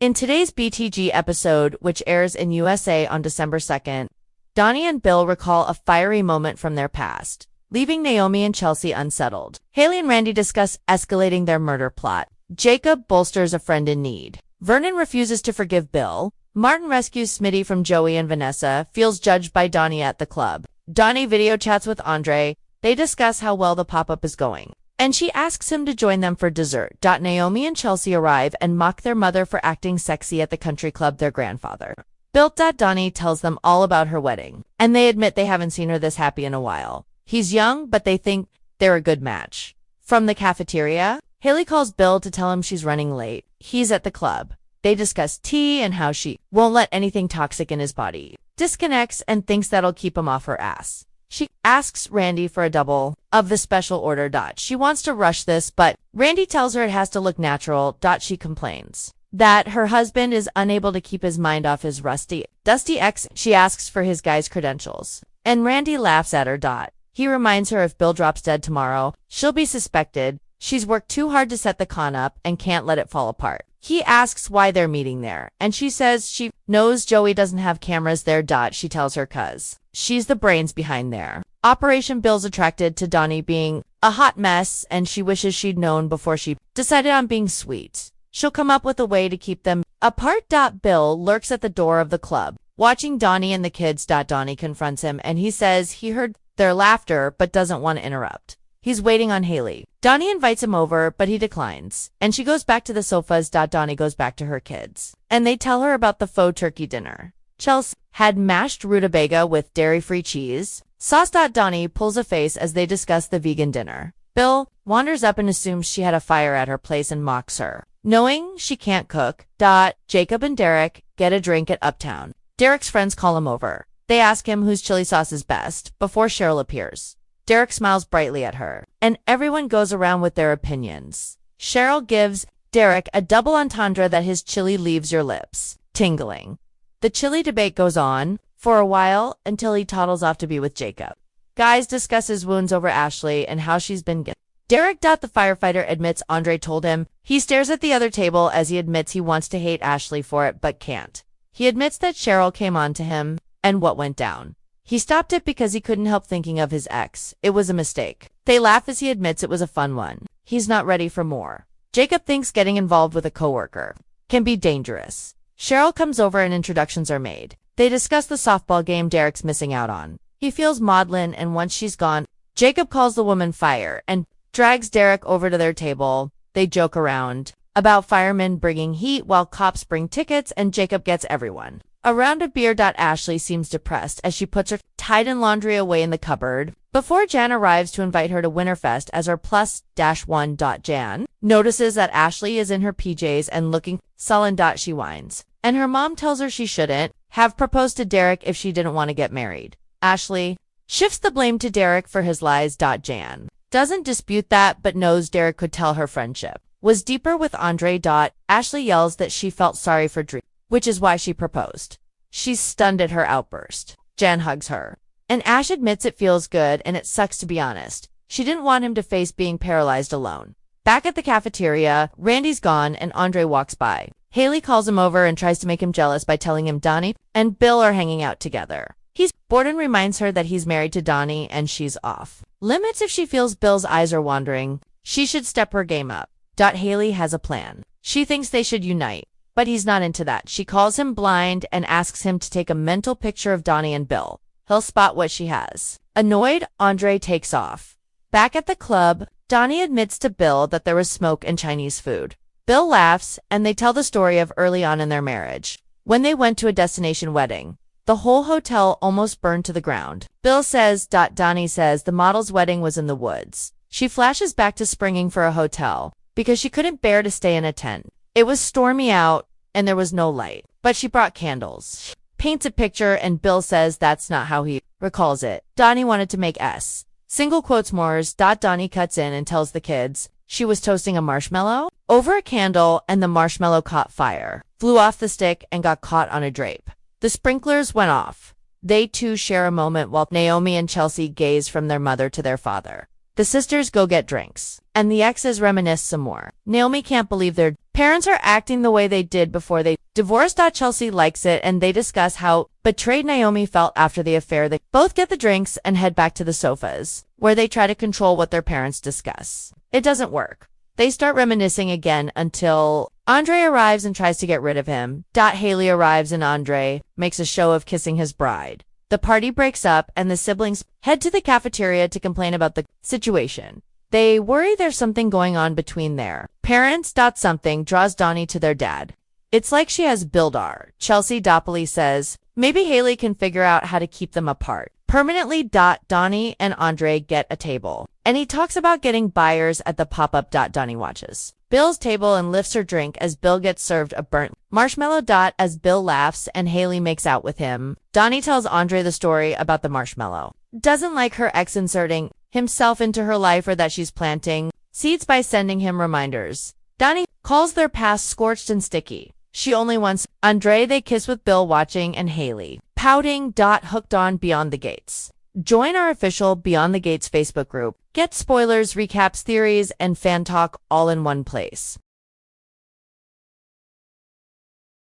In today's BTG episode, which airs in USA on December 2nd, Dani and Bill recall a fiery moment from their past, leaving Naomi and Chelsea unsettled. Hayley and Randy discuss escalating their murder plot. Jacob bolsters a friend in need. Vernon refuses to forgive Bill. Martin rescues Smitty from Joey and Vanessa, feels judged by Dani at the club. Dani video chats with Andre. They discuss how well the pop-up is going, and she asks him to join them for dessert. Naomi and Chelsea arrive and mock their mother for acting sexy at the country club their grandfather built. Dani tells them all about her wedding, and they admit they haven't seen her this happy in a while. He's young, but they think they're a good match. From the cafeteria, Hayley calls Bill to tell him she's running late. He's at the club. They discuss tea and how she won't let anything toxic in his body. Disconnects and thinks that'll keep him off her ass. She asks Randy for a double of the special order. She wants to rush this, but Randy tells her it has to look natural. She complains that her husband is unable to keep his mind off his dusty ex. She asks for his guy's credentials, and Randy laughs at her. He reminds her if Bill drops dead tomorrow, she'll be suspected. She's worked too hard to set the con up and can't let it fall apart. He asks why they're meeting there, and she says she knows Joey doesn't have cameras there. She tells her cuz she's the brains behind there. Operation Bill's attracted to Dani being a hot mess, and she wishes she'd known before she decided on being sweet. She'll come up with a way to keep them apart. Bill lurks at the door of the club, watching Dani and the kids. Dani confronts him, and he says he heard their laughter but doesn't want to interrupt. He's waiting on Hayley. Dani invites him over, but he declines, and she goes back to the sofas. Dani goes back to her kids, and they tell her about the faux turkey dinner. Chelsea had mashed rutabaga with dairy-free cheese sauce. Dani pulls a face as they discuss the vegan dinner. Bill wanders up and assumes she had a fire at her place and mocks her, knowing she can't cook. Jacob and Derek get a drink at Uptown. Derek's friends call him over. They ask him whose chili sauce is best before Cheryl appears. Derek smiles brightly at her, and everyone goes around with their opinions. Cheryl gives Derek a double entendre that his chili leaves your lips tingling. The chili debate goes on for a while until he toddles off to be with Jacob. Guys discuss his wounds over Ashley and how she's been Derek. The firefighter admits Andre told him. He stares at the other table as he admits he wants to hate Ashley for it but can't. He admits that Cheryl came on to him and what went down. He stopped it because he couldn't help thinking of his ex. It was a mistake. They laugh as he admits it was a fun one. He's not ready for more. Jacob thinks getting involved with a coworker can be dangerous. Cheryl comes over and introductions are made. They discuss the softball game Derek's missing out on. He feels maudlin, and once she's gone, Jacob calls the woman fire and drags Derek over to their table. They joke around about firemen bringing heat while cops bring tickets, and Jacob gets everyone a round of beer. Ashley seems depressed as she puts her tied-in laundry away in the cupboard before Jan arrives to invite her to Winterfest as her +1. Jan notices that Ashley is in her PJs and looking sullen. She whines, and her mom tells her she shouldn't have proposed to Derek if she didn't want to get married. Ashley shifts the blame to Derek for his lies. Jan doesn't dispute that but knows Derek could tell her friendship was deeper with Andre. Ashley yells that she felt sorry for Drew, which is why she proposed. She's stunned at her outburst. Jan hugs her, and Ash admits it feels good and it sucks to be honest. She didn't want him to face being paralyzed alone. Back at the cafeteria, Randy's gone and Andre walks by. Hayley calls him over and tries to make him jealous by telling him Dani and Bill are hanging out together. He's bored and reminds her that he's married to Dani and she's off limits if she feels Bill's eyes are wandering. She should step her game up. Hayley has a plan. She thinks they should unite, but he's not into that. She calls him blind and asks him to take a mental picture of Dani and Bill. He'll spot what she has. Annoyed, Andre takes off. Back at the club, Dani admits to Bill that there was smoke and Chinese food. Bill laughs, and they tell the story of early on in their marriage, when they went to a destination wedding. The whole hotel almost burned to the ground. Bill says. Dani says the model's wedding was in the woods. She flashes back to springing for a hotel because she couldn't bear to stay in a tent. It was stormy out, and there was no light, but she brought candles. Paints a picture, and Bill says that's not how he recalls it. Dani wanted to make single quotes mores. Dani cuts in and tells the kids she was toasting a marshmallow over a candle, and the marshmallow caught fire, flew off the stick, and got caught on a drape. The sprinklers went off. They too share a moment while Naomi and Chelsea gaze from their mother to their father. The sisters go get drinks, and the exes reminisce some more. Naomi can't believe their Parents are acting the way they did before they divorced. Chelsea likes it, and they discuss how betrayed Naomi felt after the affair. They both get the drinks and head back to the sofas, where they try to control what their parents discuss. It doesn't work. They start reminiscing again until Andre arrives and tries to get rid of him. Hayley arrives and Andre makes a show of kissing his bride. The party breaks up and the siblings head to the cafeteria to complain about the situation. They worry there's something going on between their parents. Something draws Dani to their dad. It's like she has Bildar. Chelsea doppily says, maybe Hayley can figure out how to keep them apart permanently. Dani and Andre get a table, and he talks about getting buyers at the pop-up. Dani watches Bill's table and lifts her drink as Bill gets served a burnt marshmallow. As Bill laughs and Hayley makes out with him, Dani tells Andre the story about the marshmallow. Doesn't like her ex inserting himself into her life, or that she's planting seeds by sending him reminders. Dani calls their past scorched and sticky. She only wants Andre. They kiss with Bill watching and Hayley pouting. Hooked on Beyond the Gates. Join our official Beyond the Gates Facebook group. Get spoilers, recaps, theories, and fan talk all in one place.